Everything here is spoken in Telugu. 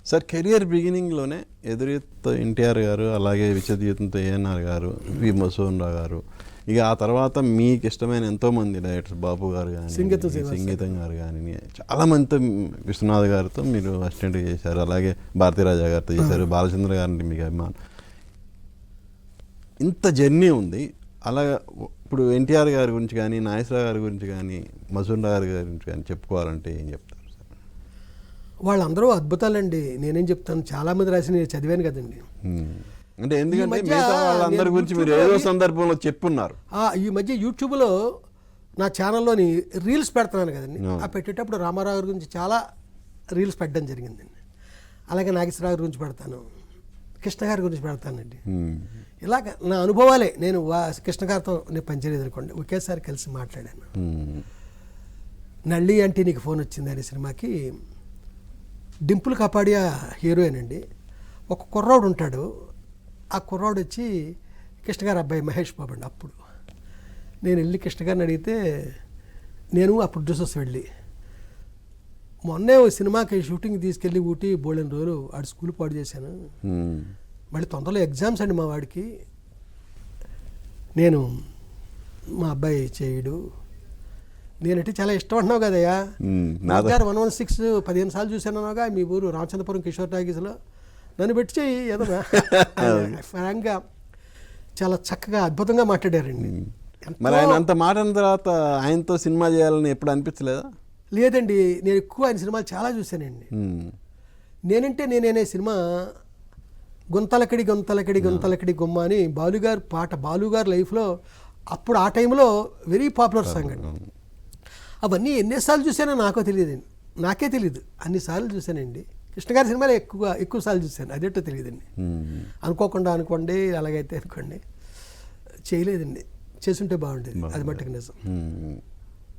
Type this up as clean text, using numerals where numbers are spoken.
సార్ కెరియర్ బిగినింగ్లోనే ఎదురీతో ఎన్టీఆర్ గారు, అలాగే విశ్వజీతంతో ఏఎన్ఆర్ గారు, వి మధుసూదన్ రావు గారు, ఇక ఆ తర్వాత మీకు ఇష్టమైన ఎంతోమంది డైరెక్టర్స్, బాబు గారు కానీ, సంగీతం గారు కానీ, చాలామందితో, విశ్వనాథ్ గారితో మీరు అసిస్టెంట్గా చేశారు, అలాగే భారతీరాజా గారితో చేశారు, బాలచంద్ర గారిని మీకు అభిమానం. ఇంత జర్నీ ఉంది. అలాగే ఇప్పుడు ఎన్టీఆర్ గారి గురించి కానీ, నాగేశ్వరరావు గారి గురించి కానీ, మధుసూదన్ రావు గారి గురించి కానీ చెప్పుకోవాలంటే ఏం చెప్తారు? వాళ్ళందరూ అద్భుతాలండి. నేనేం చెప్తాను, చాలామంది రాసి నేను చదివాను కదండి. అంటే ఎందుకంటే మిగతా వాళ్ళందరి గురించి మీరు ఏదో సందర్భంలో చెప్పున్నారు. ఈ మధ్య యూట్యూబ్లో నా ఛానల్లోని రీల్స్ పెడుతున్నాను కదండి. ఆ పెట్టేటప్పుడు రామారావు గారి గురించి చాలా రీల్స్ పెట్టడం జరిగిందండి. అలాగే నాగేశ్వరరావు గారి గురించి పెడతాను, కృష్ణ గారి గురించి పెడతానండి. ఇలాగ నా అనుభవాలే. నేను కృష్ణ గారితో నేను పనిచేయలేదు అనుకోండి, ఒకేసారి కలిసి మాట్లాడాను. నళ్ళి అంటే నీకు ఫోన్ వచ్చింది అనే సినిమాకి డింపుల్ కపాడియా హీరోయిన్ అండి. ఒక కుర్రాడు ఉంటాడు. ఆ కుర్రాడు వచ్చి కృష్ణ గారి అబ్బాయి మహేష్ బాబు అండి. అప్పుడు నేను వెళ్ళి కృష్ణ గారిని అడిగితే, నేను ఆ ప్రొడ్యూసర్స్ వెళ్ళి మొన్నే ఓ సినిమాకి షూటింగ్ తీసుకెళ్ళి ఊటీ బోళెని రోజులు ఆడు స్కూల్ పాడు చేశాను. మళ్ళీ తొందరలో ఎగ్జామ్స్ అండి మా వాడికి. నేను మా అబ్బాయి చేయడు, నేనంటే చాలా ఇష్టం అంటున్నావు కదయ్యా. 116 15 సార్లు చూశానుగా మీ ఊరు రామచంద్రపురం కిషోర్ టాకీస్లో, నన్ను పెట్టి చెయ్యి ఏదో ఫ్రాంక్గా చాలా చక్కగా అద్భుతంగా మాట్లాడారండి. మరి ఆయన అంత మాట అన్న తర్వాత ఆయనతో సినిమా చేయాలని ఎప్పుడు అనిపించలేదా? లేదండి, నేను ఎక్కువ ఆయన సినిమాలు చాలా చూశానండి. నేనంటే నేనే సినిమా గుంతలకడి గుంతలకడి గుంతలకడి గుమ్మ అని బాలుగారు పాట, బాలుగారు లైఫ్లో అప్పుడు ఆ టైంలో వెరీ పాపులర్ సాంగ్ అండి. అవన్నీ ఎన్నిసార్లు చూసానో నాకే తెలియదు, అన్నిసార్లు చూశానండి. కృష్ణ గారి సినిమాలు ఎక్కువ సార్లు చూశాను, అదేటో తెలియదండి. అనుకోకుండా అనుకోండి, అలాగైతే అనుకోండి, చేయలేదండి. చేసుంటే బాగుండేది, అది మట్టుకు నిజం.